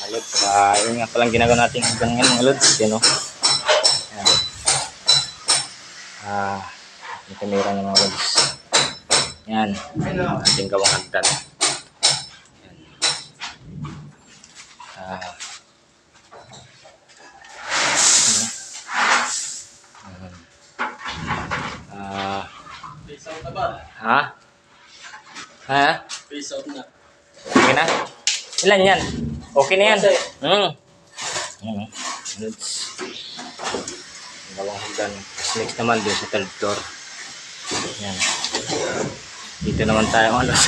Lods. Yun nga palang ginagawa natin hanggang ngayon mga Lods. Yan o. Yan. May kamera ng mga Lods. Yan. Ating gawang hagdan. Yan. Face out na ba? Ha? Ha? Face out na. Okay na? Ilan yan? Okay na yan. Lods. Ang gawang hagdan. Next naman doon sa third floor. Yan. Dito naman tayo mga Lods.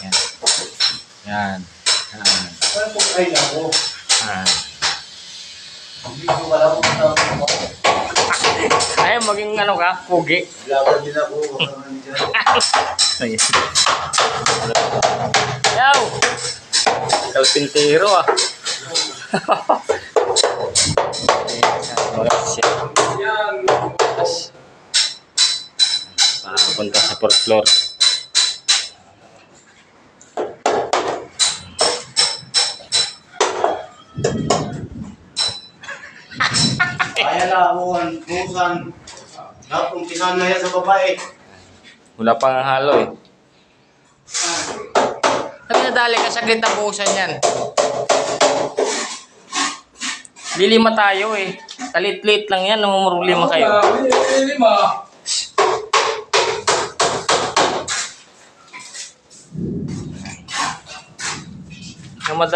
Yan. Yan. Yan. Ano po ay ako? Yan. Hindi ko wala po ako. Ay, maging ano ka? Pugi. Laban din ako. Ay. Yaw! Ikaw tintero ah. Yan. Papunta sa 4th floor. Kaya na ako ang busan. Nakumpisahan na yan sa babae. Wala pang halo eh. Sabi nadali ka saglit na buhusan yan. Lilima tayo eh. Talit-lit lang yan. Namumurulima kayo. Lima.